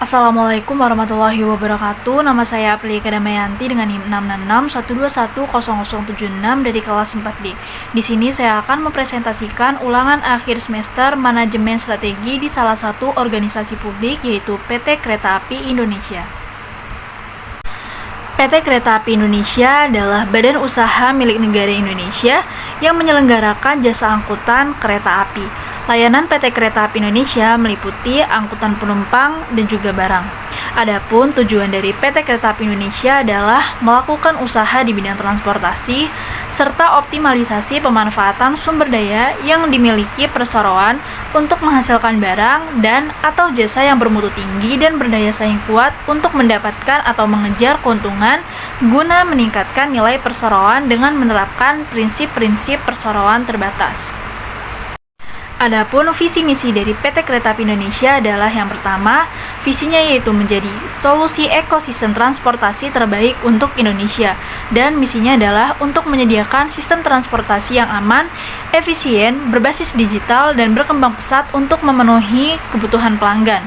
Assalamualaikum warahmatullahi wabarakatuh. Nama saya Aprilika Damayanti dengan NIM 66612100076 dari kelas 4D. Di sini saya akan mempresentasikan ulangan akhir semester manajemen strategi di salah satu organisasi publik yaitu PT Kereta Api Indonesia. PT Kereta Api Indonesia adalah badan usaha milik negara Indonesia yang menyelenggarakan jasa angkutan kereta api. Layanan PT Kereta Api Indonesia meliputi angkutan penumpang dan juga barang. Adapun tujuan dari PT Kereta Api Indonesia adalah melakukan usaha di bidang transportasi serta optimalisasi pemanfaatan sumber daya yang dimiliki perseroan untuk menghasilkan barang dan atau jasa yang bermutu tinggi dan berdaya saing kuat untuk mendapatkan atau mengejar keuntungan guna meningkatkan nilai perseroan dengan menerapkan prinsip-prinsip perseroan terbatas. Adapun visi misi dari PT Kereta Api Indonesia adalah yang pertama, visinya yaitu menjadi solusi ekosistem transportasi terbaik untuk Indonesia, dan misinya adalah untuk menyediakan sistem transportasi yang aman, efisien, berbasis digital, dan berkembang pesat untuk memenuhi kebutuhan pelanggan.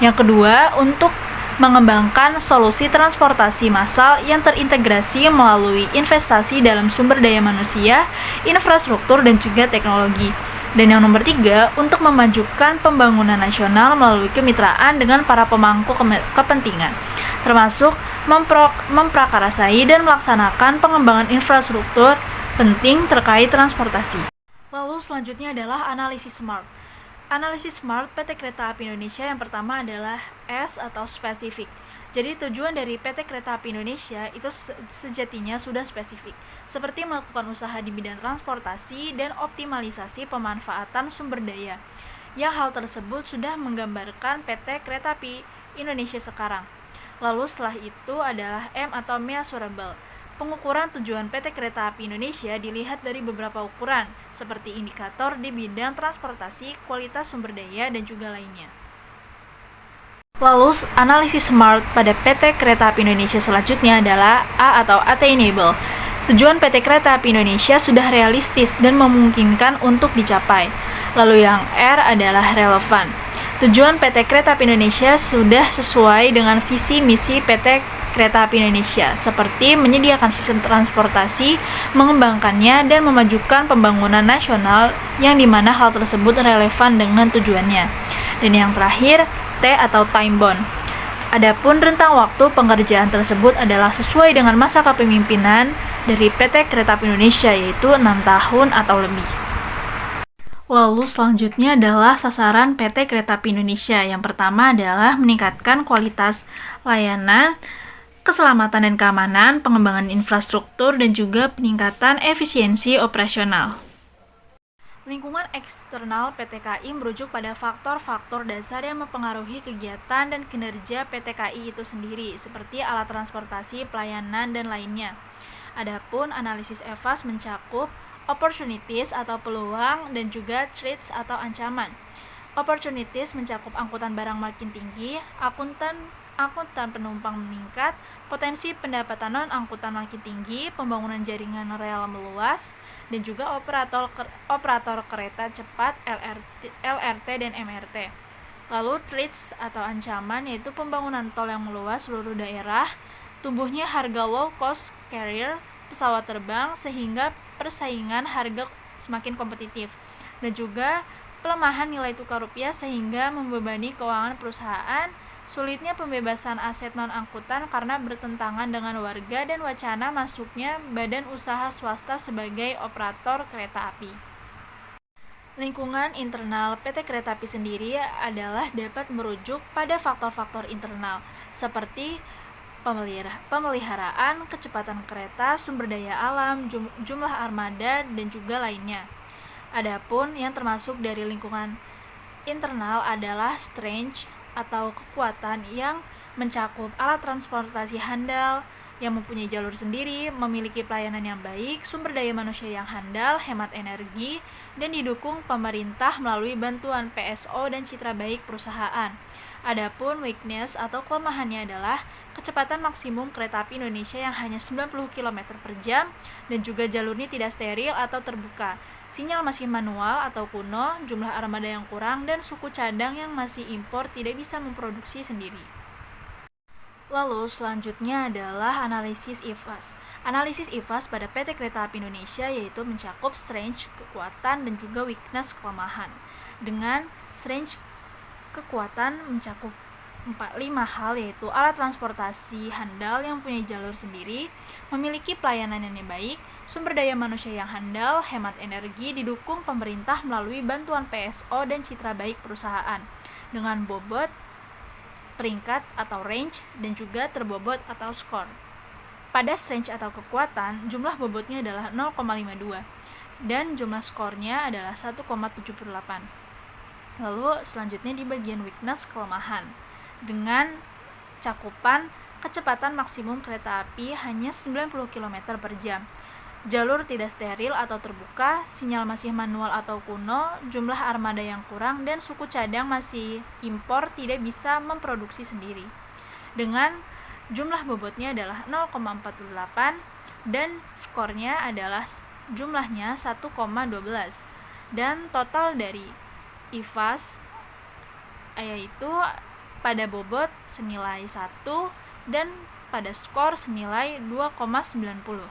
Yang kedua, untuk mengembangkan solusi transportasi massal yang terintegrasi melalui investasi dalam sumber daya manusia, infrastruktur, dan juga teknologi. Dan yang nomor 3, untuk memajukan pembangunan nasional melalui kemitraan dengan para pemangku kepentingan, termasuk memprakarasai dan melaksanakan pengembangan infrastruktur penting terkait transportasi. Lalu selanjutnya adalah analisis SMART. Analisis SMART PT Kereta Api Indonesia yang pertama adalah S atau spesifik. Jadi tujuan dari PT Kereta Api Indonesia itu sejatinya sudah spesifik, seperti melakukan usaha di bidang transportasi dan optimalisasi pemanfaatan sumber daya. Yang hal tersebut sudah menggambarkan PT Kereta Api Indonesia sekarang. Lalu setelah itu adalah M atau measurable. Pengukuran tujuan PT Kereta Api Indonesia dilihat dari beberapa ukuran, seperti indikator di bidang transportasi, kualitas sumber daya, dan juga lainnya. Lalu, analisis SMART pada PT Kereta Api Indonesia selanjutnya adalah A atau attainable. Tujuan PT Kereta Api Indonesia sudah realistis dan memungkinkan untuk dicapai. Lalu yang R adalah relevan. Tujuan PT Kereta Api Indonesia sudah sesuai dengan visi misi PT Kereta Api Indonesia, seperti menyediakan sistem transportasi, mengembangkannya, dan memajukan pembangunan nasional yang dimana hal tersebut relevan dengan tujuannya. Dan yang terakhir, T atau time bound. Adapun rentang waktu pengerjaan tersebut adalah sesuai dengan masa kepemimpinan dari PT Kereta Api Indonesia, yaitu 6 tahun atau lebih. Lalu selanjutnya adalah sasaran PT Kereta Api Indonesia. Yang pertama adalah meningkatkan kualitas layanan, keselamatan dan keamanan, pengembangan infrastruktur, dan juga peningkatan efisiensi operasional. Lingkungan eksternal PT KAI merujuk pada faktor-faktor dasar yang mempengaruhi kegiatan dan kinerja PT KAI itu sendiri, seperti alat transportasi, pelayanan, dan lainnya. Adapun analisis EVAS mencakup opportunities atau peluang dan juga threats atau ancaman. Opportunities mencakup angkutan barang makin tinggi, angkutan penumpang meningkat, potensi pendapatan non-angkutan makin tinggi, pembangunan jaringan rel meluas, dan juga operator kereta cepat LRT dan MRT. Lalu threats atau ancaman yaitu pembangunan tol yang meluas seluruh daerah, tumbuhnya harga low cost carrier pesawat terbang sehingga persaingan harga semakin kompetitif, dan juga pelemahan nilai tukar rupiah sehingga membebani keuangan perusahaan, sulitnya pembebasan aset non-angkutan karena bertentangan dengan warga, dan wacana masuknya badan usaha swasta sebagai operator kereta api. Lingkungan internal PT Kereta Api sendiri adalah dapat merujuk pada faktor-faktor internal seperti pemeliharaan, kecepatan kereta, sumber daya alam, jumlah armada, dan juga lainnya. Adapun yang termasuk dari lingkungan internal adalah strength atau kekuatan yang mencakup alat transportasi handal yang mempunyai jalur sendiri, memiliki pelayanan yang baik, sumber daya manusia yang handal, hemat energi, dan didukung pemerintah melalui bantuan PSO dan citra baik perusahaan. Adapun weakness atau kelemahannya adalah kecepatan maksimum kereta api Indonesia yang hanya 90 km per jam dan juga jalurnya tidak steril atau terbuka. Sinyal masih manual atau kuno, jumlah armada yang kurang, dan suku cadang yang masih impor tidak bisa memproduksi sendiri. Lalu selanjutnya adalah analisis IFAS. Analisis IFAS pada PT Kereta Api Indonesia yaitu mencakup strength, kekuatan, dan juga weakness, kelemahan. Dengan strength, kekuatan mencakup 5 hal, yaitu alat transportasi handal yang punya jalur sendiri, memiliki pelayanan yang baik, sumber daya manusia yang handal, hemat energi, didukung pemerintah melalui bantuan PSO dan citra baik perusahaan, dengan bobot, peringkat atau range, dan juga terbobot atau skor. Pada strength atau kekuatan, jumlah bobotnya adalah 0,52 dan jumlah skornya adalah 1,78. Lalu selanjutnya di bagian weakness, kelemahan, dengan cakupan kecepatan maksimum kereta api hanya 90 km per jam, jalur tidak steril atau terbuka, sinyal masih manual atau kuno, jumlah armada yang kurang, dan suku cadang masih impor, tidak bisa memproduksi sendiri. Dengan jumlah bobotnya adalah 0,48 dan skornya adalah jumlahnya 1,12. Dan total dari IFAS yaitu pada bobot senilai 1 dan pada skor senilai 2,90.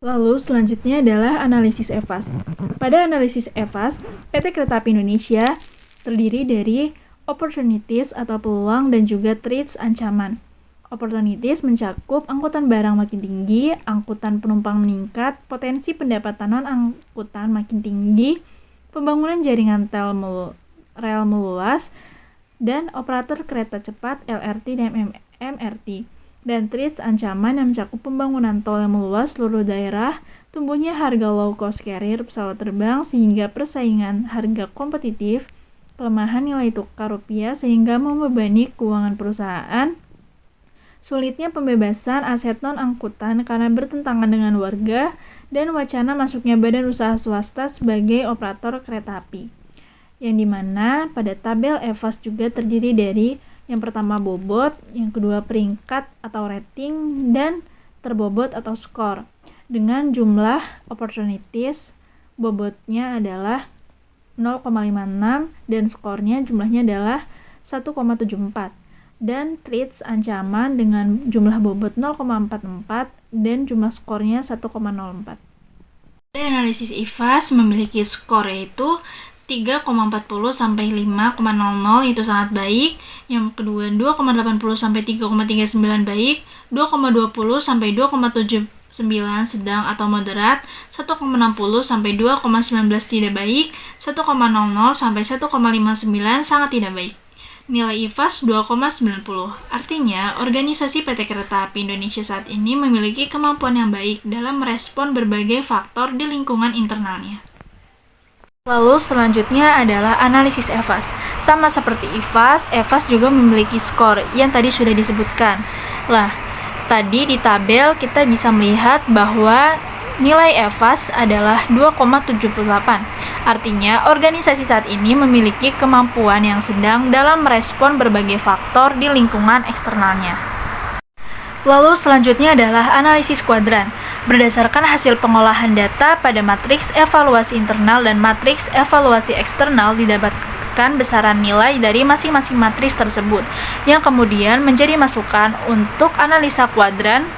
Lalu selanjutnya adalah analisis EVAS. Pada analisis EVAS, PT Kereta Api Indonesia terdiri dari opportunities atau peluang dan juga threats, ancaman. Opportunities mencakup angkutan barang makin tinggi, angkutan penumpang meningkat, potensi pendapatan non-angkutan makin tinggi, pembangunan jaringan rel meluas, dan operator kereta cepat LRT dan MRT. Dan threats, ancaman yang mencakup pembangunan tol yang meluas seluruh daerah, tumbuhnya harga low cost carrier pesawat terbang sehingga persaingan harga kompetitif, pelemahan nilai tukar rupiah sehingga membebani keuangan perusahaan, sulitnya pembebasan aset non-angkutan karena bertentangan dengan warga, dan wacana masuknya badan usaha swasta sebagai operator kereta api. Yang dimana pada tabel EVAS juga terdiri dari yang pertama bobot, yang kedua peringkat atau rating, dan terbobot atau skor. Dengan jumlah opportunities, bobotnya adalah 0,56 dan skornya jumlahnya adalah 1,74. Dan threats, ancaman, dengan jumlah bobot 0,44 dan jumlah skornya 1,04. Analisis IFAS memiliki skor yaitu 3,40 sampai 5,00 itu sangat baik. Yang kedua 2,80 sampai 3,39 baik, 2,20 sampai 2,79 sedang atau moderat, 1,60 sampai 2,19 tidak baik, 1,00 sampai 1,59 sangat tidak baik. Nilai IFAS 2,90. Artinya, organisasi PT Kereta Api Indonesia saat ini memiliki kemampuan yang baik dalam merespon berbagai faktor di lingkungan internalnya. Lalu selanjutnya adalah analisis EVAS. Sama seperti IFAS, EVAS juga memiliki skor yang tadi sudah disebutkan. Tadi di tabel kita bisa melihat bahwa nilai EVAS adalah 2,78. Artinya, organisasi saat ini memiliki kemampuan yang sedang dalam merespon berbagai faktor di lingkungan eksternalnya. Lalu selanjutnya adalah analisis kuadran. Berdasarkan hasil pengolahan data pada matriks evaluasi internal dan matriks evaluasi eksternal, didapatkan besaran nilai dari masing-masing matriks tersebut, yang kemudian menjadi masukan untuk analisa kuadran,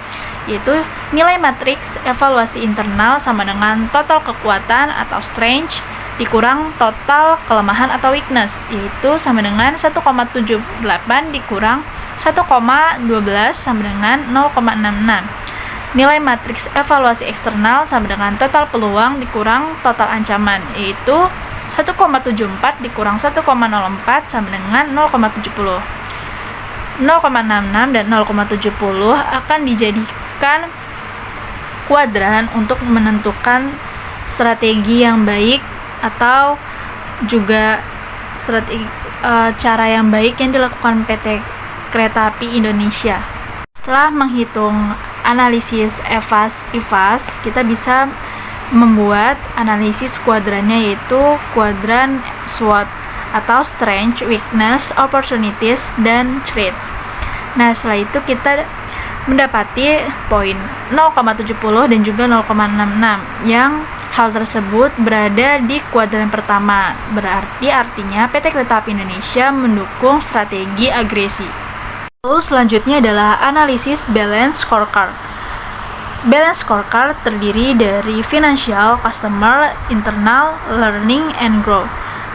yaitu nilai matriks evaluasi internal sama dengan total kekuatan atau strength dikurang total kelemahan atau weakness, yaitu sama dengan 1,78 dikurang 1,12 sama dengan 0,66. Nilai matriks evaluasi eksternal sama dengan total peluang dikurang total ancaman, yaitu 1,74 dikurang 1,04 sama dengan 0,70. 0,66 dan 0,70 akan dijadikan kuadran untuk menentukan strategi yang baik atau juga cara yang baik yang dilakukan PT Kereta Api Indonesia. Setelah menghitung analisis EVAS, IFAS, kita bisa membuat analisis kuadrannya, yaitu kuadran SWOT atau strength, weakness, opportunities, dan threats. Nah, setelah itu kita mendapati poin 0,70 dan juga 0,66 yang hal tersebut berada di kuadran pertama. Artinya PT Kereta Api Indonesia mendukung strategi agresi. Lalu selanjutnya adalah analisis balance scorecard. Balance scorecard terdiri dari financial, customer, internal, learning, and growth.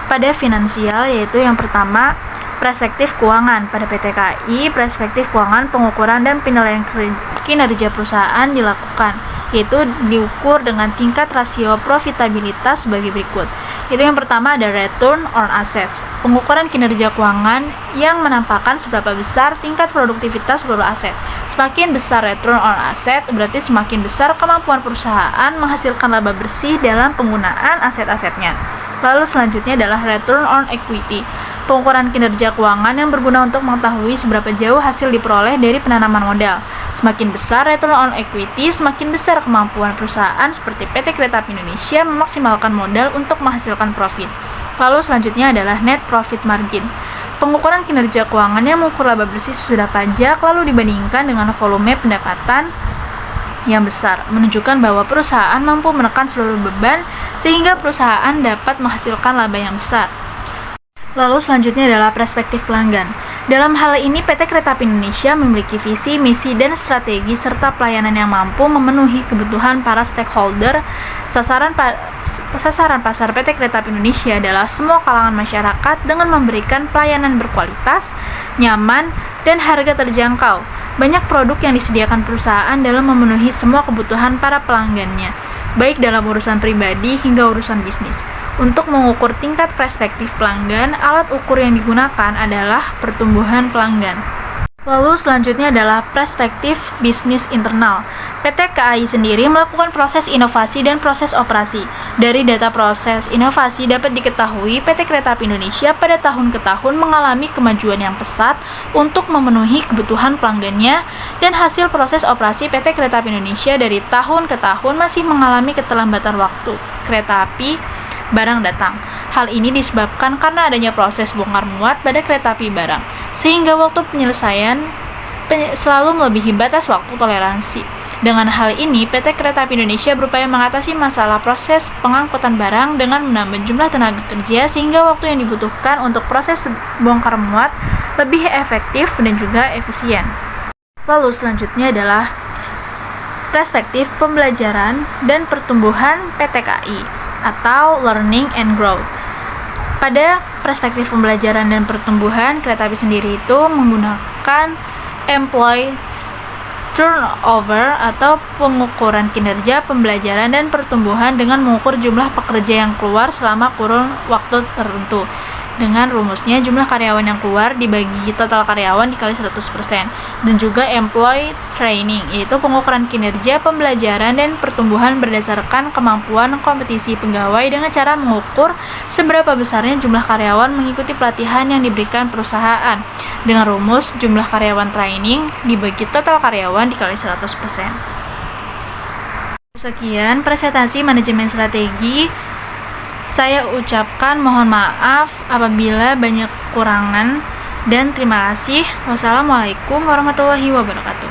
Pada finansial yaitu yang pertama perspektif keuangan. Pada PT KAI, perspektif keuangan, pengukuran dan penilaian kinerja perusahaan dilakukan, yaitu diukur dengan tingkat rasio profitabilitas sebagai berikut. Itu yang pertama ada return on assets, pengukuran kinerja keuangan yang menampakkan seberapa besar tingkat produktivitas seluruh aset. Semakin besar return on asset, berarti semakin besar kemampuan perusahaan menghasilkan laba bersih dalam penggunaan aset-asetnya. Lalu selanjutnya adalah return on equity, pengukuran kinerja keuangan yang berguna untuk mengetahui seberapa jauh hasil diperoleh dari penanaman modal. Semakin besar return on equity, semakin besar kemampuan perusahaan seperti PT Kereta Api Indonesia memaksimalkan modal untuk menghasilkan profit. Lalu selanjutnya adalah net profit margin, pengukuran kinerja keuangan yang mengukur laba bersih sesudah pajak lalu dibandingkan dengan volume pendapatan yang besar, menunjukkan bahwa perusahaan mampu menekan seluruh beban sehingga perusahaan dapat menghasilkan laba yang besar. Lalu selanjutnya adalah perspektif pelanggan. Dalam hal ini, PT Kereta Api Indonesia memiliki visi, misi, dan strategi serta pelayanan yang mampu memenuhi kebutuhan para stakeholder. Sasaran pasar PT Kereta Api Indonesia adalah semua kalangan masyarakat dengan memberikan pelayanan berkualitas, nyaman, dan harga terjangkau. Banyak produk yang disediakan perusahaan dalam memenuhi semua kebutuhan para pelanggannya, baik dalam urusan pribadi hingga urusan bisnis. Untuk mengukur tingkat perspektif pelanggan, alat ukur yang digunakan adalah pertumbuhan pelanggan. Lalu selanjutnya adalah perspektif bisnis internal. PT KAI sendiri melakukan proses inovasi dan proses operasi. Dari data proses inovasi dapat diketahui PT Kereta Api Indonesia pada tahun ke tahun mengalami kemajuan yang pesat untuk memenuhi kebutuhan pelanggannya, dan hasil proses operasi PT Kereta Api Indonesia dari tahun ke tahun masih mengalami keterlambatan waktu kereta api barang datang. Hal ini disebabkan karena adanya proses bongkar muat pada kereta api barang, sehingga waktu penyelesaian selalu melebihi batas waktu toleransi. Dengan hal ini, PT Kereta Api Indonesia berupaya mengatasi masalah proses pengangkutan barang dengan menambah jumlah tenaga kerja sehingga waktu yang dibutuhkan untuk proses bongkar muat lebih efektif dan juga efisien. Lalu selanjutnya adalah perspektif pembelajaran dan pertumbuhan PT KAI atau learning and growth. Pada perspektif pembelajaran dan pertumbuhan, Kereta Api sendiri itu menggunakan employee turnover atau pengukuran kinerja pembelajaran dan pertumbuhan dengan mengukur jumlah pekerja yang keluar selama kurun waktu tertentu. Dengan rumusnya jumlah karyawan yang keluar dibagi total karyawan dikali 100%, dan juga employee training, yaitu pengukuran kinerja pembelajaran dan pertumbuhan berdasarkan kemampuan kompetisi pegawai dengan cara mengukur seberapa besarnya jumlah karyawan mengikuti pelatihan yang diberikan perusahaan. Dengan rumus jumlah karyawan training dibagi total karyawan dikali 100%. Sekian presentasi manajemen strategi. Saya ucapkan mohon maaf apabila banyak kekurangan dan terima kasih. Wassalamualaikum warahmatullahi wabarakatuh.